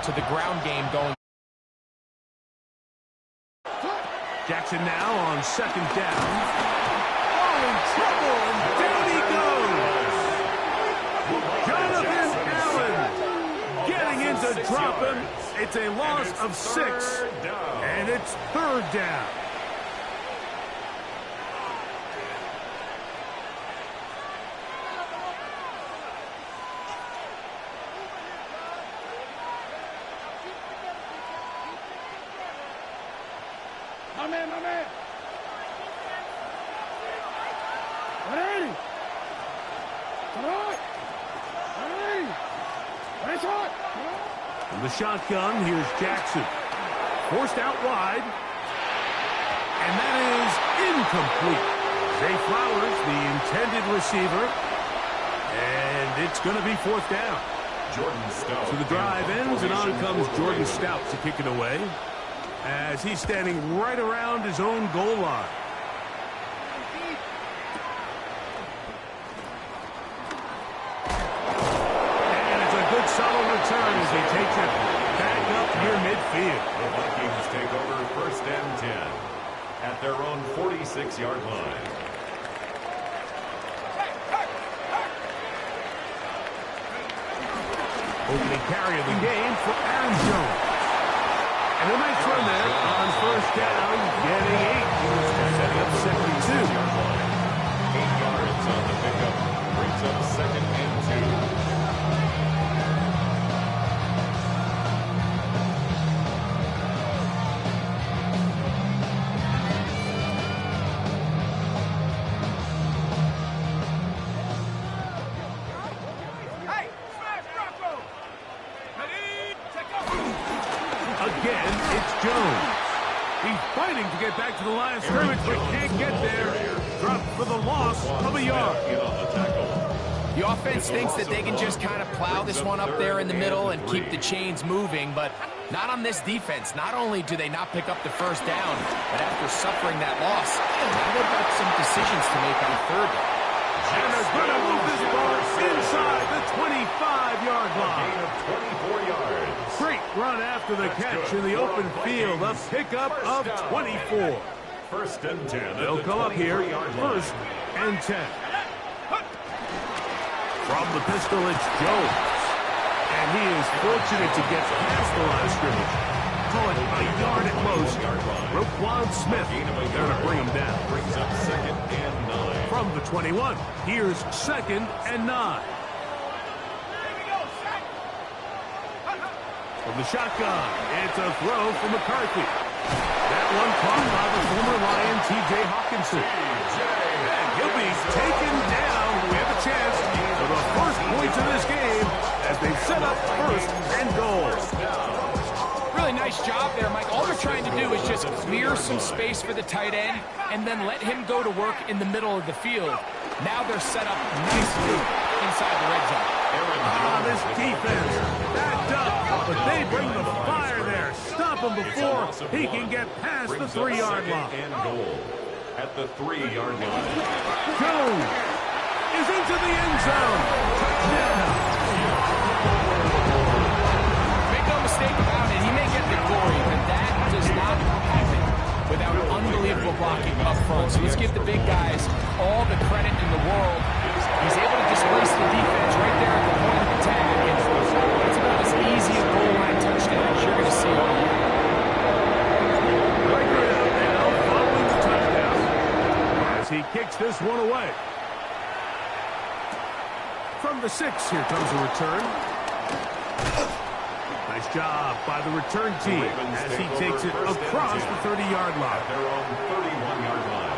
to the ground game going. Jackson now on second down. Oh, in trouble, and down he goes. Jonathan Allen getting in to drop him. It's a loss of 6, and it's third down. My man. Ready. From the shotgun, here's Jackson. Forced out wide. And that is incomplete. Zay Flowers, the intended receiver. And it's going to be fourth down. So the drive ends, and on comes Jordan Stout to kick it away, as he's standing right around his own goal line. And it's a good solid return as he takes it back up near midfield. The Vikings take over first and 10 at their own 46-yard line. Opening carry of the game for Aaron Jones. And a nice run there on first down, getting 8. Setting up second and 2. 8 yards on the pickup. Brings up second and 2. Again, it's Jones. He's fighting to get back to the line of scrimmage, but can't get there. Dropped for the loss of a yard. The offense thinks that they can just kind of plow this one up there in the middle and keep the chains moving, but not on this defense. Not only do they not pick up the first down, but after suffering that loss, now they've got some decisions to make on third down. And they're going to move this ball inside the 25-yard line. gain of 24 yards. Great run after the catch in the open field. A pickup of 24. First and 10. They'll come up here, first and 10. From the pistol, it's Jones. And he is fortunate to get past the line of scrimmage. Call it a yard at most. Roquan Smith there to bring him down. Brings up second and 9. From the 21, here's second and 9. From the shotgun, it's a throw for McCarthy. That one caught by the former Lion, T.J. Hawkinson. And he'll be taken down. We have a chance for the first points of this game as they set up first and goal. Really nice job there, Mike. All they're trying to do is just clear some space for the tight end and then let him go to work in the middle of the field. Now they're set up nicely inside the red zone. This defense backed up, but they bring the fire there. Stop him before he can get past the 3-yard line. And goal at the 3-yard line. Jones is into the end zone. Touchdown. Make no mistake about it, he may get the glory, but that does not happen without unbelievable blocking up front. So let's give the big guys all the credit in the world. He's able to displace the defense right there at the point of attack. And it's about as easy a goal line touchdown as you're going to see all year. Right now, following the touchdown as he kicks this one away. From the 6, here comes a return. Nice job by the return team as he takes it across the 30-yard line. Their own 31-yard line.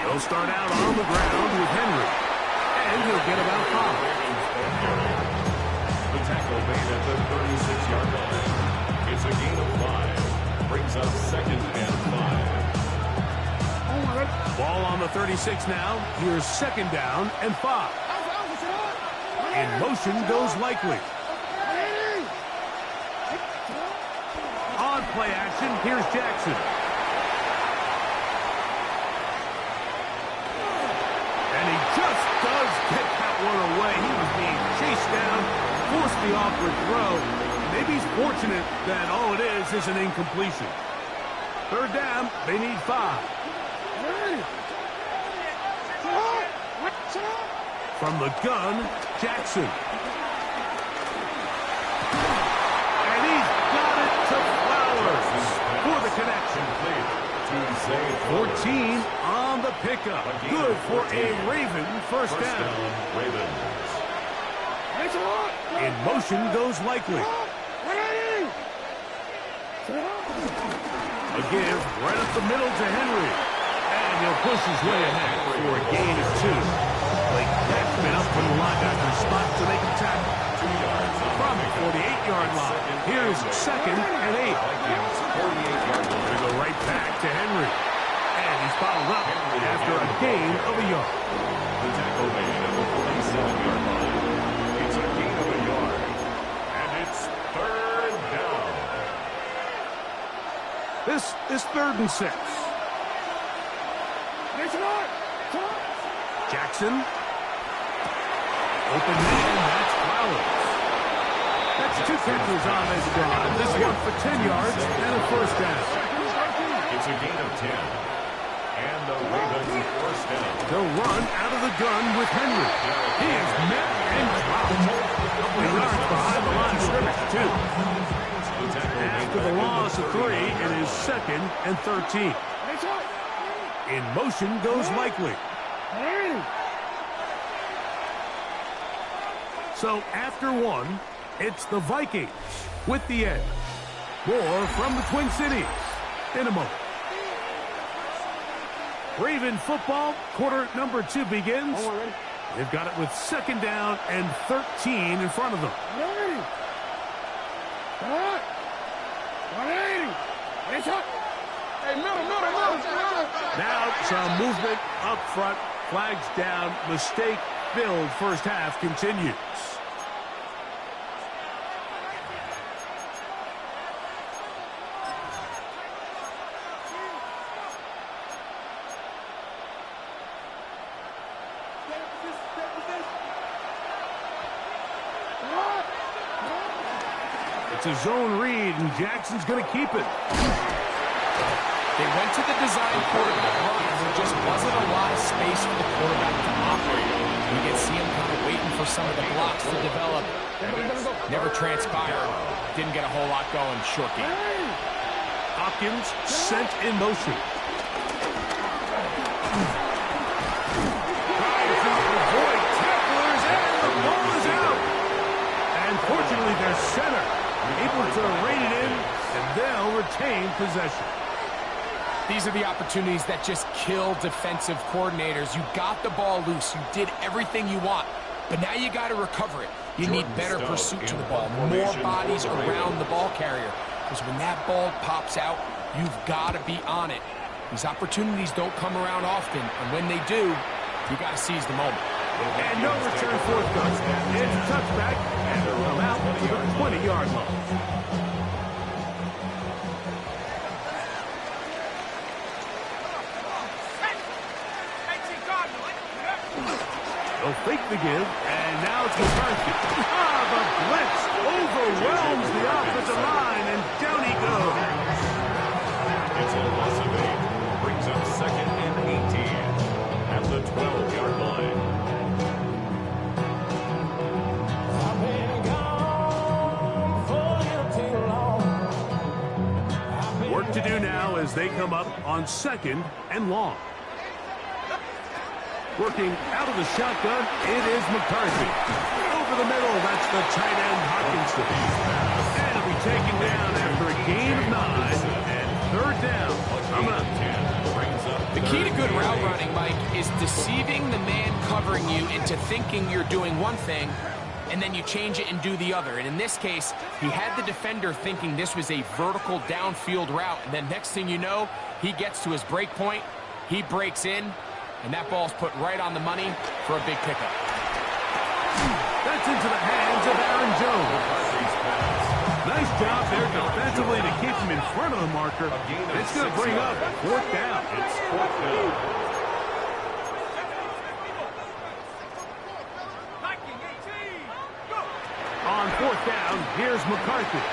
He'll start out on the ground with Henry, and he'll get about 5. The tackle made at the 36-yard line. It's a gain of 5. Brings up second and 5. Ball on the 36 now. Here's second down and 5. In motion goes Likely. On play action. Here's Jackson. And he just does get that one away. He was being chased down, forced the awkward throw. Maybe he's fortunate that all it is an incompletion. Third down, they need 5. From the gun, Jackson. And he's got it to Flowers for the connection. 14 on the pickup. Good for a Raven first down. In motion goes Likely. A give right up the middle to Henry. And he'll push his way ahead for a gain of 2. Blake Catchman up from the linebacker spot to make a tackle. 2 yards From the 48-yard line. Here's 2nd and 8. 48-yard line. They go right back to Henry. And he's followed up after a gain of a yard. The tackle made at the 47-yard line. It's a gain of a yard. And it's 3rd down. This is 3rd and 6. Jackson. Open man, that's Flowers. That's 2 catches on this drive. This one for 10 yards and a first down. It's a gain of 10. And the Ravens first down. They'll run out of the gun with Henry. He is met and dropped. A couple of yards behind the line of scrimmage, too. After the loss of 3, it is 2nd and 13. In motion goes Likely. So after 1, it's the Vikings with the edge. More from the Twin Cities in a moment. Raven football, quarter number 2 begins. They've got it with 2nd down and 13 in front of them. Now some movement up front. Flags down. Mistake-filled first half continues. It's a zone read, and Jackson's going to keep it. They went to the design quarterback run, and there just wasn't a lot of space for the quarterback to operate. You can see him kind of waiting for some of the blocks to develop. Never transpired. Didn't get a whole lot going. Short game. Hopkins sent in motion. Trying to avoid tacklers, and the ball is out. And fortunately, their center able to rein it in, and they'll retain possession. These are the opportunities that just kill defensive coordinators. You got the ball loose. You did everything you want. But now you got to recover it. You need better pursuit to the ball. More bodies around the ball carrier. Because when that ball pops out, you've got to be on it. These opportunities don't come around often. And when they do, you got to seize the moment. And no return forthcoming. It's a touchback, and they'll come out to the 20-yard line. They'll fake the give, and now it's McCarthy. The blitz overwhelms the offensive line, and down he goes. It's a loss of 8. Brings up 2nd and 18 at the 12-yard line. I've been gone for a little too long. Work to do now as they come up on 2nd and long. Working out of the shotgun, it is McCarthy. Over the middle, that's the tight end Hawkinson. And he'll be taken down after a gain of 9 and 3rd down. Coming up. The key to good route running, Mike, is deceiving the man covering you into thinking you're doing one thing, and then you change it and do the other. And in this case, he had the defender thinking this was a vertical downfield route, and then next thing you know, he gets to his break point, he breaks in, and that ball's put right on the money for a big pickup. That's into the hands of Aaron Jones. Nice job there defensively to keep him in front of the marker. It's going to bring up 4th down. It's 4th down. On 4th down, here's McCarthy.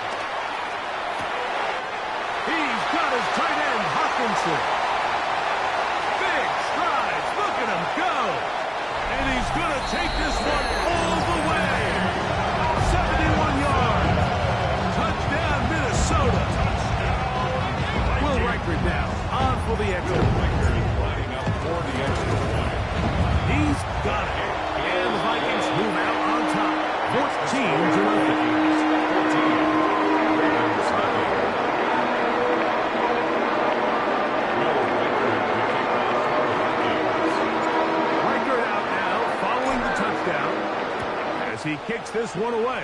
He's got his tight end, Hawkinson. Big strides. Look at him go. And he's going to take this one all the way. 71 yards. Touchdown, Minnesota. Will Riker now on for the extra point. Lining up for the extra point. He's got it. And the Vikings move out on top. 14-0. He kicks this one away.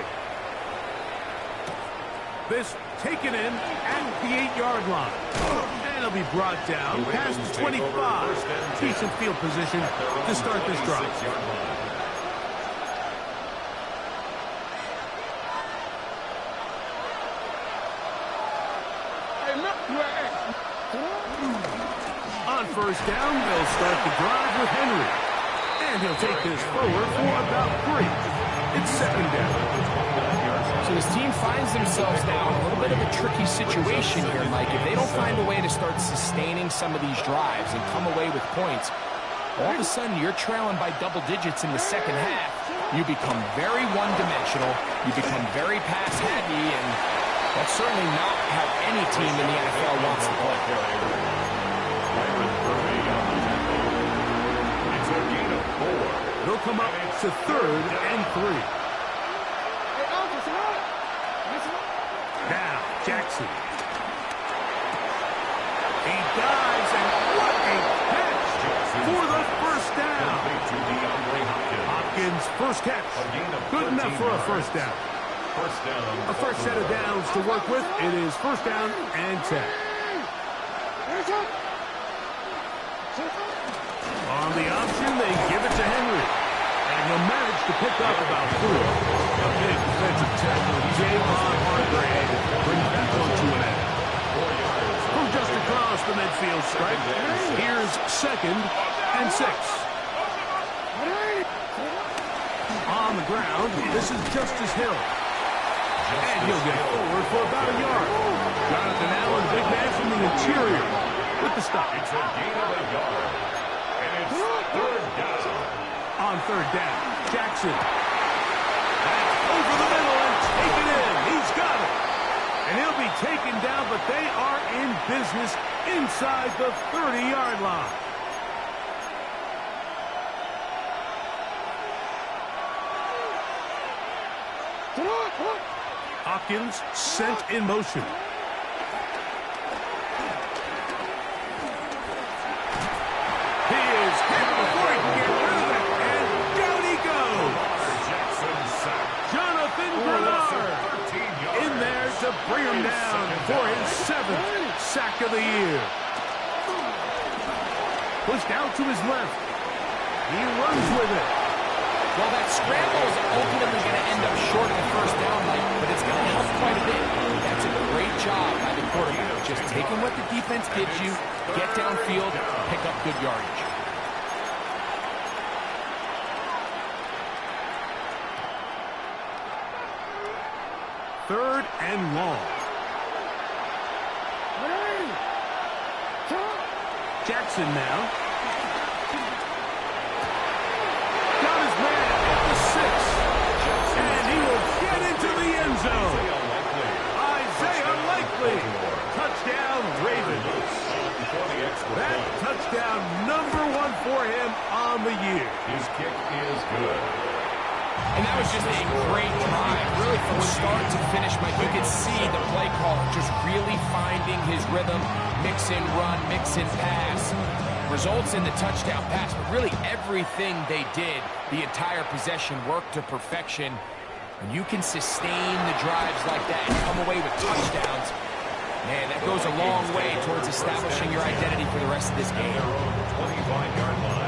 This taken in at the 8-yard line. And it'll be brought down past the 25. Decent field position to start this drive. On 1st down, they'll start the drive with Henry. And he'll take this forward for about 3. It's 2nd down. So this team finds themselves now in a little bit of a tricky situation here, Mike. If they don't find a way to start sustaining some of these drives and come away with points, all of a sudden you're trailing by double digits in the 2nd half. You become very one-dimensional. You become very pass-heavy, and that's certainly not how any team in the NFL wants to play. It's a gain of 4. They'll come up to 3rd and 3. Now, Jackson. He dives, and what a catch for the 1st down. Hopkins' first catch. Good enough for a 1st down. A first set of downs to work with. It is 1st down and 10. On the option, they give it to Henry. And he'll manage to pick up about 4. A big defensive tackle, Javon Hargrave, brings that one to an end. From just across the midfield stripe, here's 2nd and 6. On the ground, this is Justice Hill. And he'll get forward for about a yard. Jonathan Allen, big man from the interior, with the stop. It's a gain of a yard. And it's 3rd down. On 3rd down, Jackson. That's over the middle and taken in. He's got it. And he'll be taken down, but they are in business inside the 30-yard line. Hopkins sent in motion. He is hit before he can get rid of it, and down he goes. Jonathan Bernard in there to bring him down for his 7th sack of the year. Pushed out to his left. He runs with it. Well, that scramble is ultimately going to end up short of the 1st down, Mike, but it's going to help quite a bit. That's a great job by the quarterback. Just taking what the defense gives you, get downfield, pick up good yardage. Third and long. Jackson now. Got his man at the 6. And he will get into the end zone. Isaiah Likely. Touchdown, Ravens. That touchdown number 1 for him on the year. His kick is good. And that was just a great drive. Really, from start to finish, Mike, you could see the play caller just really finding his rhythm. Mix in run, mix in pass. Results in the touchdown pass, but really everything they did, the entire possession, worked to perfection. When you can sustain the drives like that and come away with touchdowns, man, that goes a long way towards establishing your identity for the rest of this game. 25-yard line.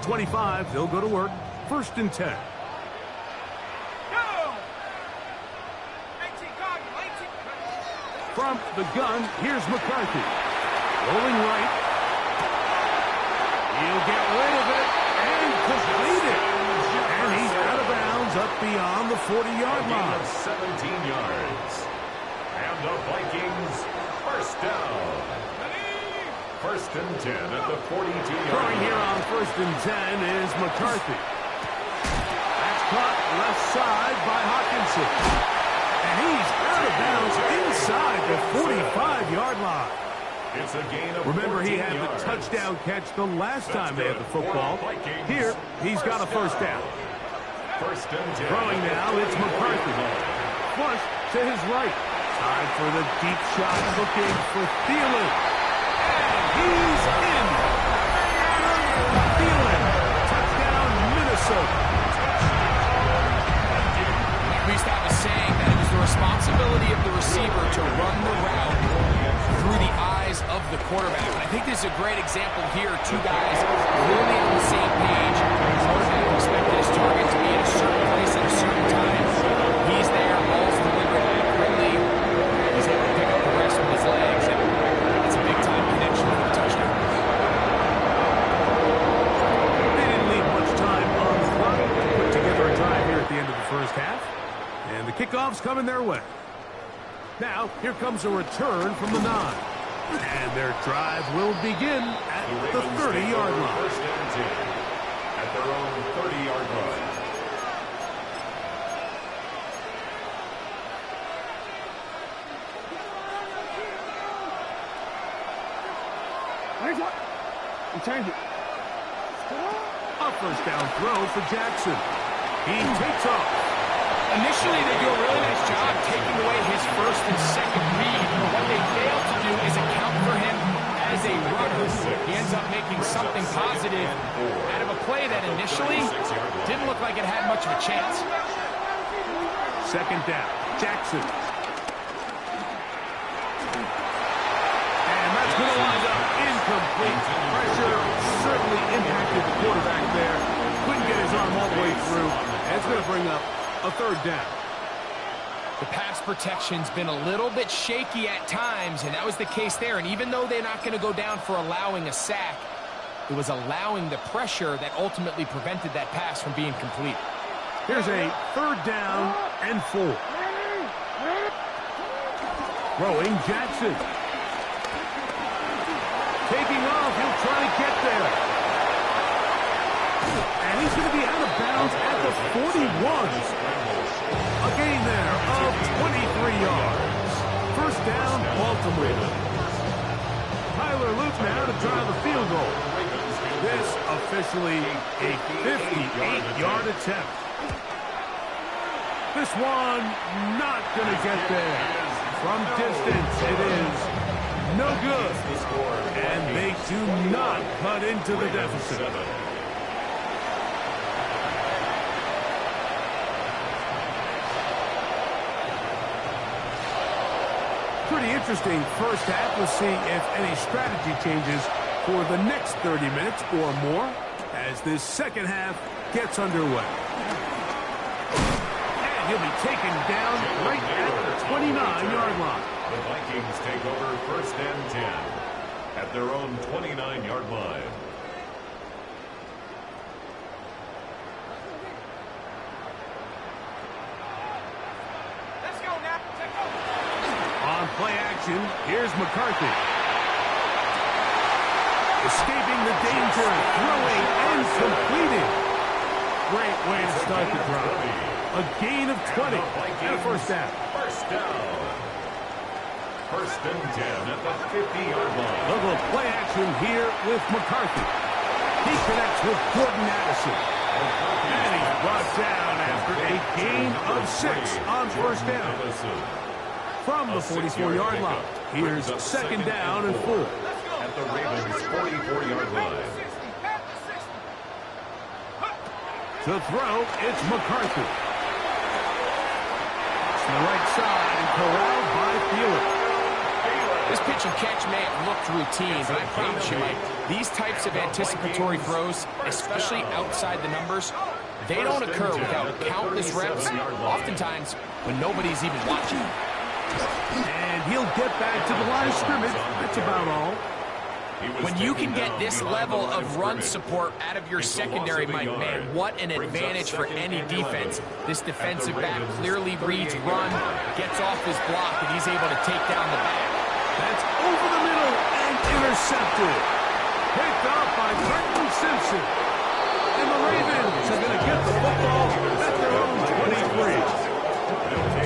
25. They'll go to work. 1st and 10. From the gun, here's McCarthy. Rolling right. He'll get rid of it and complete it. And he's out of bounds up beyond the 40-yard line. 17 yards. And the Vikings, 1st down. 1st and 10 at the 42-yard line. Throwing here on 1st and 10 is McCarthy. That's caught left side by Hawkinson. And he's out of bounds inside the 45-yard line. It's a gain of Remember, he 14 had yards. the touchdown catch the last time they had the football. Here, he's got a 1st down. 1st and 10. Throwing now, it's McCarthy. Flush to his right. Time for the deep shot, looking for Thielen. And he's in. Thielen. Touchdown, Minnesota. We used to have a saying that it was the responsibility of the receiver to run the route through the eyes of the quarterback. And I think this is a great example here. Two guys clearly on the same page. The quarterback expected his target to be in a certain place at a certain time. He's there, ball's delivered accurately. He's able to pick up the rest with his legs, and it's a big-time connection for the touchdown. They didn't leave much time on the clock to put together a drive here at the end of the 1st half. And the kickoff's coming their way. Now, here comes a return from the 9. And their drive will begin at the 30-yard line. 1st and 10 at their own 30-yard line. Change it. A 1st down throw for Jackson. He takes off. Initially, they do a really nice job taking away his 1st and 2nd read. What they fail to do is account for him as a runner. He ends up making something positive out of a play that initially didn't look like it had much of a chance. 2nd down. Jackson. And that's going to wind up incomplete. Pressure certainly impacted the quarterback there. Couldn't get his arm all the way through. And it's going to bring up a 3rd down. The pass protection's been a little bit shaky at times, and that was the case there. And even though they're not going to go down for allowing a sack, it was allowing the pressure that ultimately prevented that pass from being complete. Here's a 3rd down and 4. Throwing Jackson. Taking off, he'll try to get there. And he's going to be out of bounds at the 41. A gain there of 23 yards. 1st down, Baltimore. Tyler Luke now to try the field goal. This officially a 58-yard attempt. This one not going to get there. From distance, it is no good. And they do not cut into the deficit. Pretty interesting 1st half. We'll see if any strategy changes for the next 30 minutes or more as this 2nd half gets underway. And he'll be taken down right at the 29-yard line. The Vikings take over 1st and 10 at their own 29-yard line. Let's go now. On play action, here's McCarthy. Escaping the danger, throwing and completing. Great way to start the drive. A gain of 20 and a 1st down. 1st down. 1st and 10 at the 50-yard line. Little play action here with McCarthy. He connects with Jordan Addison. And he's brought down after a gain of 6 on 1st down. From the 44-yard line, here's 2nd down and 4. At the Ravens' 44-yard line. To throw, it's McCarthy. To the right side and corralled by Thielen. This pitch Catch and catch may have looked routine, but I promise you, Mike, these types of anticipatory throws, especially outside the numbers, they don't occur without countless reps, oftentimes when nobody's even watching. And he'll get back to the line of scrimmage. That's about all. When you can get this level of run support out of your secondary, Mike, man, what an advantage for any defense. This defensive back clearly reads run, gets off his block, and he's able to take down the back. That's over the middle and intercepted. Picked off by Crumz Simpson. And the Ravens are going to get the football at their own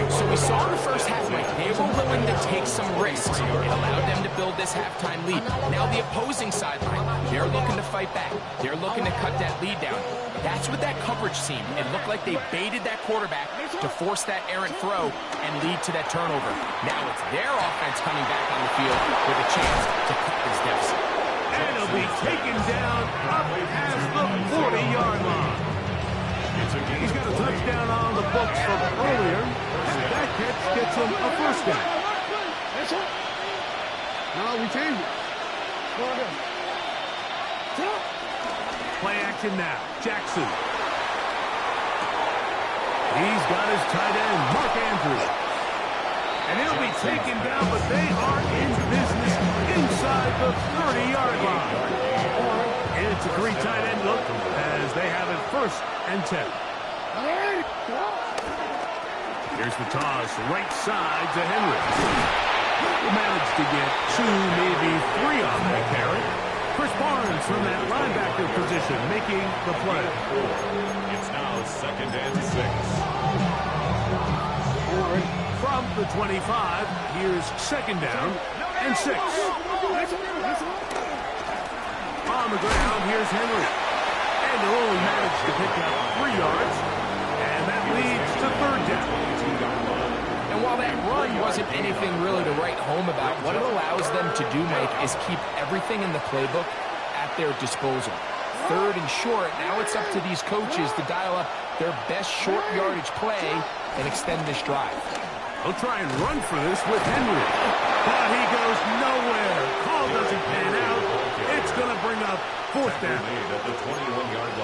23. So we saw in the first half, Mike, they were willing to take some risks. It allowed them to build this halftime lead. Now the opposing sideline, they're looking to fight back. They're looking to cut that lead down. That's what that coverage seemed. It looked like they baited that quarterback to force that errant throw and lead to that turnover. Now it's their offense coming back on the field with a chance to cut this deficit. And he'll be taken down up past the 40-yard line. He's got a touchdown on the books from earlier, and that catch gets him a first down. No, we changed it. Play action now. Jackson. He's got his tight end, Mark Andrews. And he'll be taken down, but they are in business inside the 30-yard line. It's a three tight end look as they have it first and 10. Here's the toss, right side to Henry. He managed to get 2, maybe 3 on that carry. Chris Barnes from that linebacker position making the play. It's now 2nd and 6. From the 25, here's 2nd down and 6. On the ground, here's Henry. And they'll only manage to pick up 3 yards. And that leads to 3rd down. And while that run wasn't anything really to write home about, what it allows them to do, Mike, is keep everything in the playbook at their disposal. 3rd and short, now it's up to these coaches to dial up their best short yardage play and extend this drive. They'll try and run for this with Henry. But he goes nowhere. Call doesn't pan out. It's going to bring up 4th down.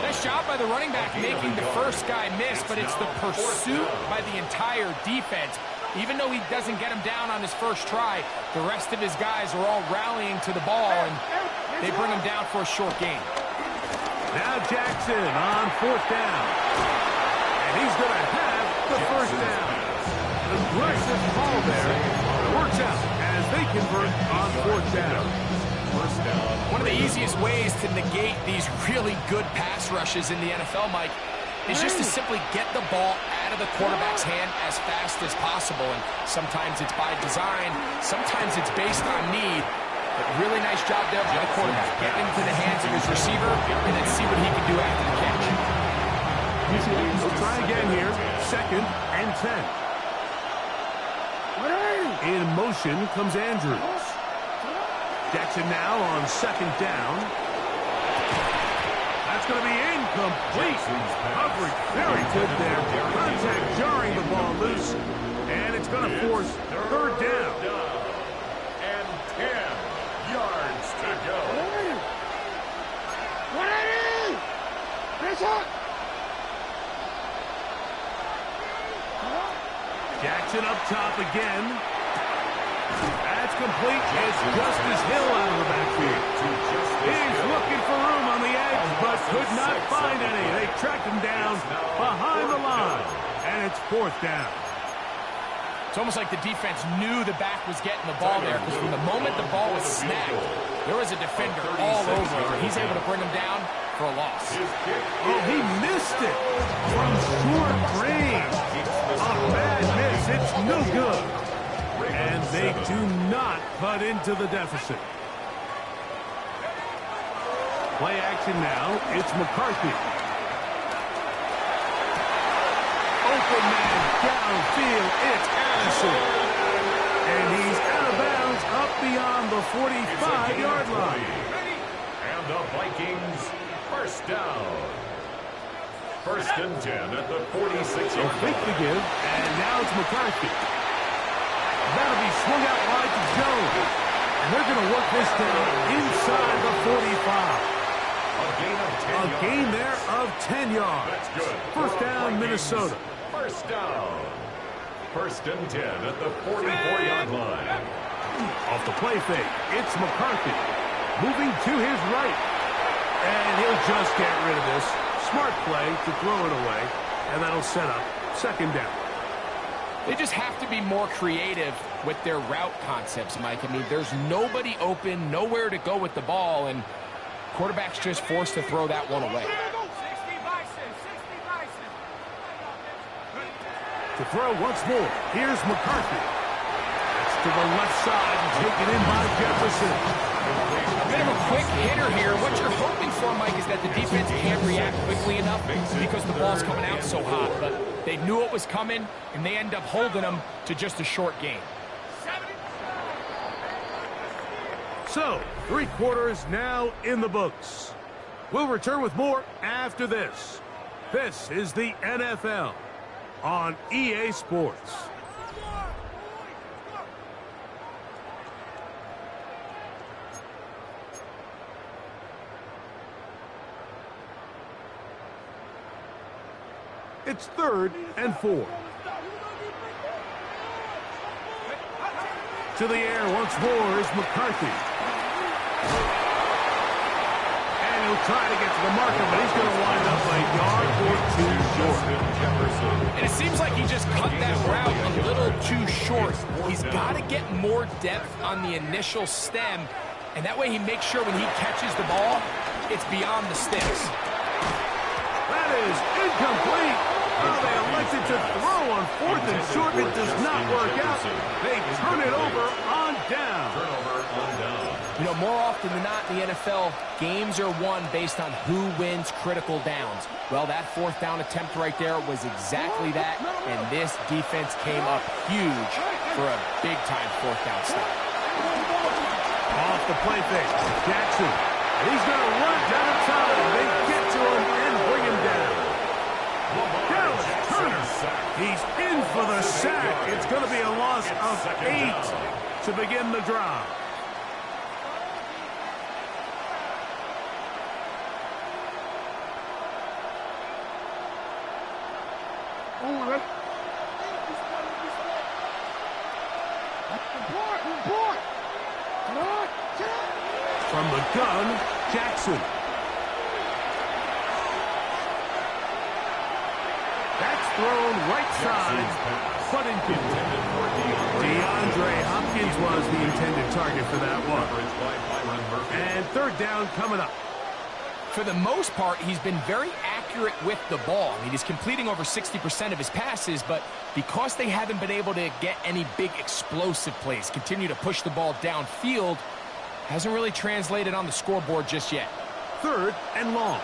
Nice job by the running back making the first guy miss, but it's the pursuit by the entire defense. Even though he doesn't get him down on his first try, the rest of his guys are all rallying to the ball, and they bring him down for a short gain. Now Jackson on 4th down. And he's going to have the first down. Aggressive call there. Works out as they convert on 4th down. One of the easiest ways to negate these really good pass rushes in the NFL, Mike, is just to simply get the ball out of the quarterback's hand as fast as possible. And sometimes it's by design, sometimes it's based on need. But really nice job there by the quarterback. Get into the hands of his receiver and then see what he can do after the catch. We'll try again here. 2nd and 10. In motion comes Andrews. Jackson now on 2nd down. That's going to be incomplete. Coverage very good there. Contact jarring the ball loose. And it's going to force 3rd down. And 10 yards to go. Jackson up top again. That's complete. It's Justice Hill out of the backfield. He's looking for room on the edge, but could not find any. They tracked him down behind the line, and it's 4th down. It's almost like the defense knew the back was getting the ball there, because from the moment the ball was snagged, there was a defender all over him. He's able to bring him down for a loss. Oh, he missed it from short range. A bad miss. It's no good. And they do not cut into the deficit. Play action now. It's McCarthy. Open man downfield. It's Addison. And he's out of bounds up beyond the 45-yard line. And the Vikings first down. 1st and 10 at the 46. So fake the give, and now it's McCarthy. That'll be swung out wide to Jones. And they're going to work this down inside the 45. A gain there of 10 yards. That's good. First down, Vikings. Minnesota. First down. First and 10 at the 44-yard line. Off the play fake, it's McCarthy. Moving to his right. And he'll just get rid of this. Smart play to throw it away. And that'll set up second down. They just have to be more creative with their route concepts, Mike. I mean, there's nobody open, nowhere to go with the ball, and quarterback's just forced to throw that one away. To throw once more, here's McCarthy. That's to the left side and taken in by Jefferson. A bit of a quick hitter here. What you're hoping for, Mike, is that the defense can't react quickly enough because the ball's coming out so hot. But they knew it was coming, and they end up holding them to just a short game. So, 3 quarters now in the books. We'll return with more after this. This is the NFL on EA Sports. It's 3rd and 4. To the air once more is McCarthy. And he'll try to get to the marker, but he's going to wind up a yard or 2 short. And it seems like he just cut that route a little too short. He's got to get more depth on the initial stem, and that way he makes sure when he catches the ball, it's beyond the sticks. That is incomplete. Oh, they elected to throw on 4th and short. It does not work out. They turn it over on down. You know, more often than not in the NFL, games are won based on who wins critical downs. Well, that 4th down attempt right there was exactly that, and this defense came up huge for a big-time 4th down stop. Off the play fake, Jackson. He's going to run down the time. They get to him and bring him down. Dallas Turner. He's in for the sack. It's going to be a loss of 8 to begin the drive. From the gun, Jackson. That's thrown right side, but intended. DeAndre Hopkins was the intended target for that one. And 3rd down coming up. For the most part, he's been very accurate with the ball. I mean, he's completing over 60% of his passes, but because they haven't been able to get any big explosive plays, continue to push the ball downfield, hasn't really translated on the scoreboard just yet. 3rd and long.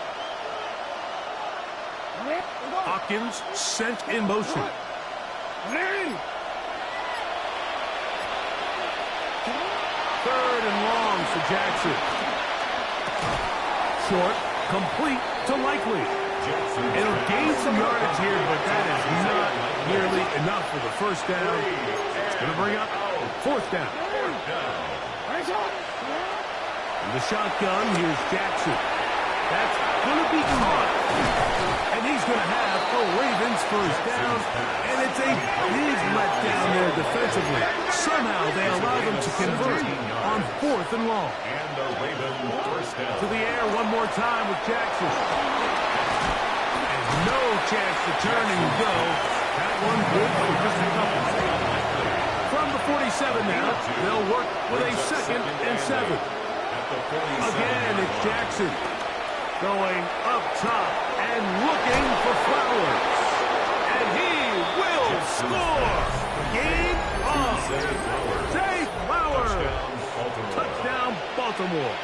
Hopkins sent in motion. 3rd and long for Jackson. Short, complete to Likely. It'll gain some yardage here, but that is not nearly enough for the 1st down. It's going to bring up 4th down. In the shotgun, here's Jackson. That's going to be caught. And he's going to have a Ravens 1st down. And it's a big letdown there defensively. Somehow they allow them to convert on 4th and long. And the Ravens 1st down. To the air one more time with Jackson. And no chance to turn and go. That one good for just a couple. From the 47 now, they'll work with a 2nd and 7. Again, it's Jackson going up top and looking for Flowers. And he will score. Game on. Zay Flowers. Touchdown, Baltimore.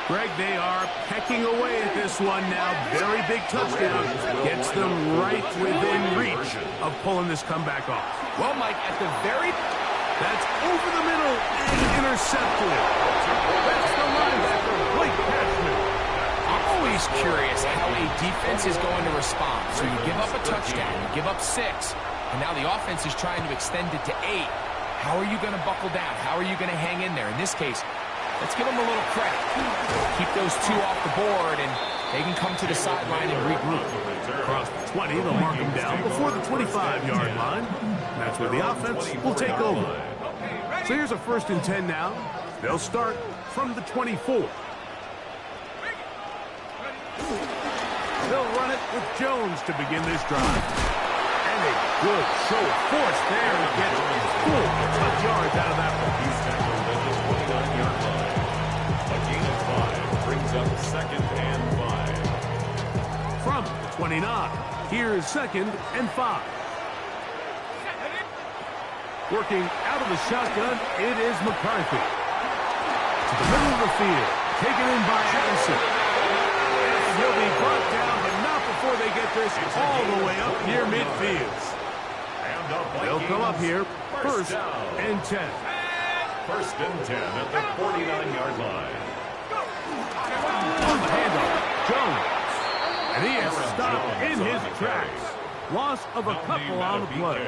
Greg, they are pecking away at this one now. Very big touchdown. Gets them right within reach of pulling this comeback off. Well, Mike, at the very... That's over the middle and intercepted. That's the linebacker, Blake Cashman. I'm always curious how a defense is going to respond. So you give up a touchdown, you give up 6, and now the offense is trying to extend it to 8. How are you going to buckle down? How are you going to hang in there? In this case, let's give them a little credit. Keep those two off the board, and they can come to the sideline and regroup. Across the 20, they'll mark them down before the 25-yard line. That's where the offense will take over. So here's a 1st and 10 now. They'll start from the 24. They'll run it with Jones to begin this drive. And a good show of force there to get 4 touch yards out of that one. He's tackled at the 29-yard line. A gain of 5 brings up 2nd and 5. From the 29, here's 2nd and 5. Working out of the shotgun, it is McCarthy. To the middle of the field, taken in by Addison. And he'll be brought down, but not before they get this all the way up near midfield. They'll come up here, 1st and 10. 1st and 10 at the 49-yard line. On the handoff, Jones. And he is stopped in his tracks. Loss of a couple on the play.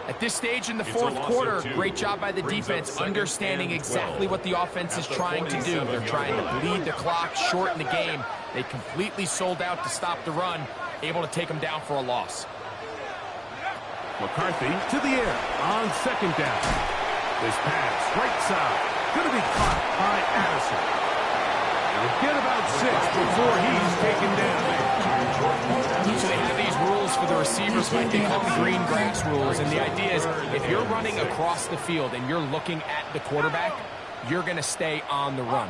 At this stage in the 4th quarter, great job by the defense, understanding exactly what the offense is trying to do. They're trying to bleed the clock, shorten the game. They completely sold out to stop the run, able to take them down for a loss. McCarthy to the air on 2nd down. This pass, right side, going to be caught by Addison. He'll get about 6 before he's taken down. So they have these rules for the receivers, like they call them green grass rules, and the idea is if you're running across the field and you're looking at the quarterback, you're going to stay on the run.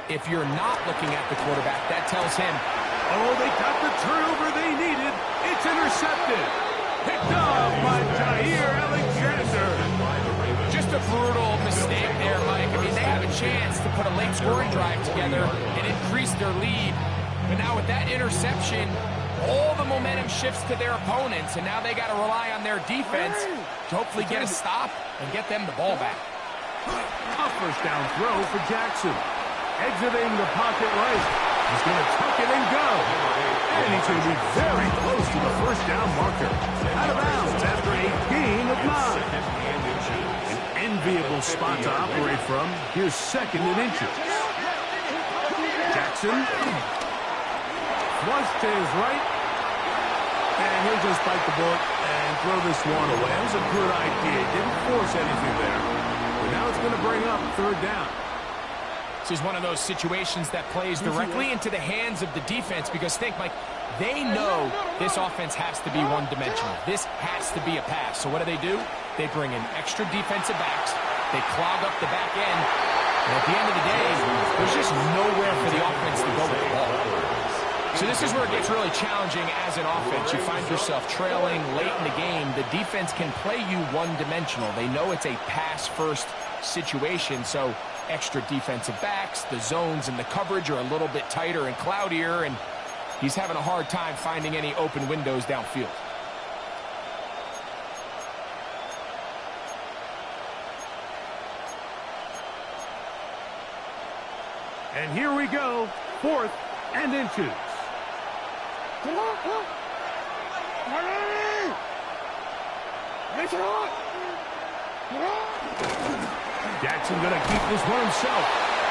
If you're not looking at the quarterback, that tells him, oh, they got the turnover they needed. It's intercepted. Picked off by Jair Alexander. Just a brutal mistake there, Mike. I mean, they have a chance to put a late scoring drive together and increase their lead. But now with that interception, all the momentum shifts to their opponents, and now they got to rely on their defense to hopefully get a stop and get them the ball back. A 1st down throw for Jackson. Exiting the pocket right. He's going to tuck it and go. And he's going to be very close to the 1st down marker. Out of bounds after a gain of 9. An enviable spot to operate from. Here's 2nd and inches. Jackson. Flush to his right. And he'll just bite the bullet and throw this one away. That was a good idea. Didn't force anything there. But now it's going to bring up 3rd down. This is one of those situations that plays directly into the hands of the defense because think, Mike, they know this offense has to be one-dimensional. This has to be a pass. So what do? They bring in extra defensive backs. They clog up the back end. And at the end of the day, there's just nowhere for the offense to go with the ball. So this is where it gets really challenging as an offense. You find yourself trailing late in the game. The defense can play you one-dimensional. They know it's a pass-first situation, so extra defensive backs, the zones and the coverage are a little bit tighter and cloudier, and he's having a hard time finding any open windows downfield. And here we go, 4th and inches. Jackson going to keep this one himself.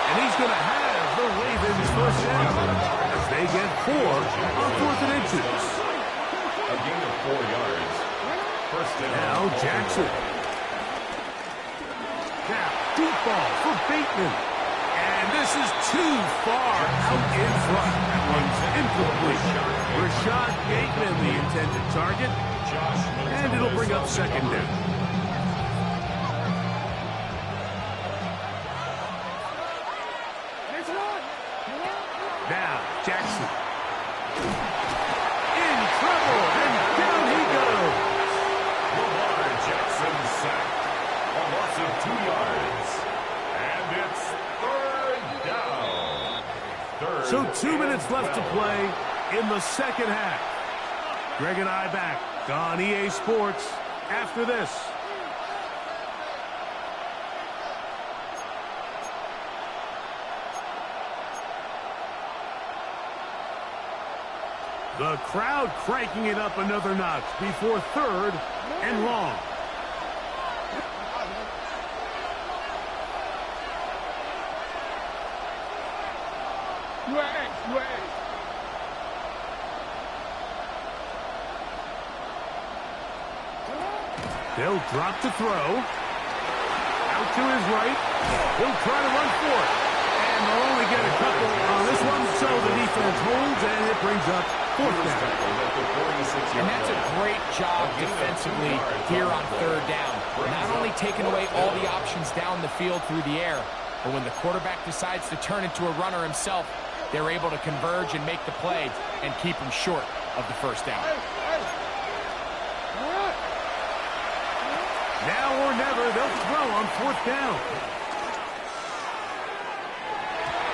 And he's going to have the Ravens 1st down as they get 4 on 4th and inches. A gain of 4 yards. 1st down. Now Jackson. Now deep ball for Bateman. And this is too far out in front. That one's incomplete. Rashad Bateman, the intended target. And it'll bring up 2nd down. Now, Jackson. In trouble, and down he goes. Lamar Jackson sacked. A loss of 2 yards. And it's 3rd down. 3rd. So 2 minutes left to play in the 2nd half. Greg and I back on EA Sports after this. The crowd cranking it up another notch before 3rd and long. They'll drop to throw. Out to his right. He'll try to run for it. And they'll only get a couple on this one, so the defense holds, and it brings up fourth down. And that's a great job defensively here on third down. Not only taking away all the options down the field through the air, but when the quarterback decides to turn into a runner himself, they're able to converge and make the play and keep him short of the first down. Now or never, they'll throw on fourth down.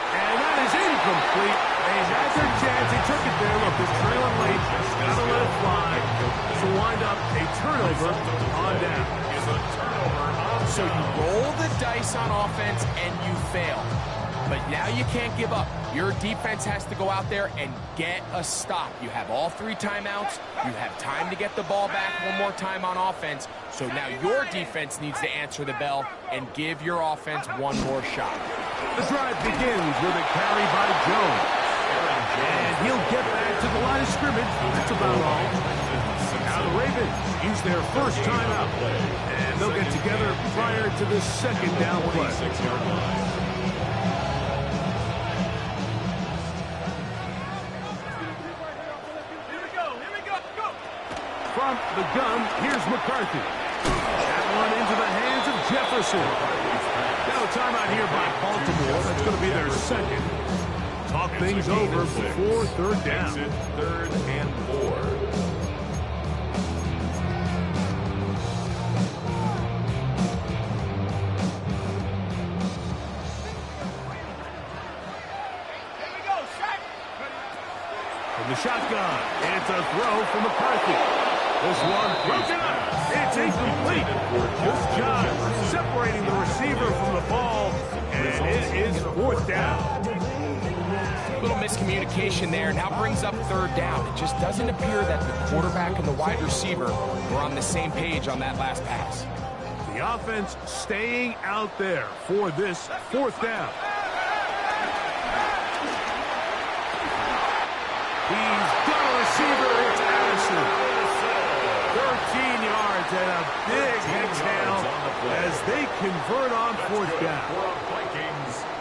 And that is incomplete. They had their chance. They took it there. Look, they're trailing late. Gotta let it fly. To wind up a turnover on down. So you roll the dice on offense and you fail. But now you can't give up. Your defense has to go out there and get a stop. You have all 3 timeouts. You have time to get the ball back one more time on offense. So now your defense needs to answer the bell and give your offense one more shot. The drive begins with a carry by Jones. And he'll get back to the line of scrimmage. That's about all. Now the Ravens use their first timeout. And they'll get together prior to the second down play. From the gun, here's McCarthy. That one into the hands of Jefferson. Now a timeout here by Baltimore. That's going to be their second. Talk things over before third down. Third and 4. From the shotgun, it's a throw for McCarthy. This one broken up. It's incomplete. Good job separating the receiver from the ball, and it is fourth down. A little miscommunication there. Now brings up third down. It just doesn't appear that the quarterback and the wide receiver were on the same page on that last pass. The offense staying out there for this fourth down. He's got a receiver. It's Addison. 13 yards and a big exhale as they convert on fourth down.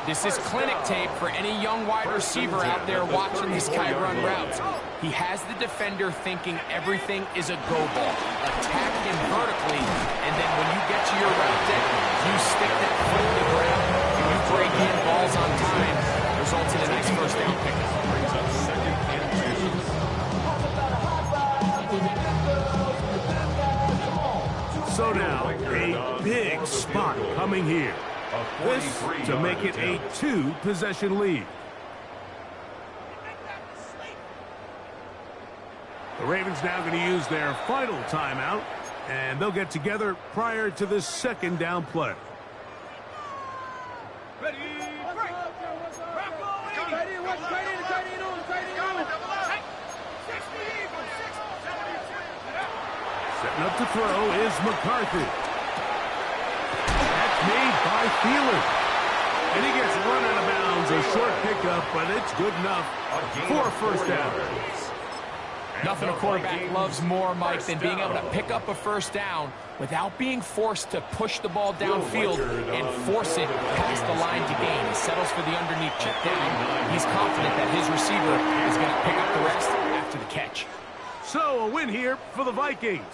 This is clinic tape for any young wide receiver out there watching this guy run routes. He has the defender thinking everything is a go ball. Attack him vertically, and then when you get to your route deck, you stick that foot in the ground, and you break in balls on time, results in a nice first down pickup. So now, a big spot coming here. This to make it a 2-possession lead. The Ravens now going to use their final timeout, and they'll get together prior to the second down play. Setting up to throw is McCarthy. That's made by Thielen. And he gets run out of bounds. A short pickup, but it's good enough for a first down. Nothing a quarterback loves more, Mike, than being able to pick up a first down without being forced to push the ball downfield and force it past the line to gain. He settles for the underneath check down. He's confident that his receiver is going to pick up the rest after the catch. So a win here for the Vikings.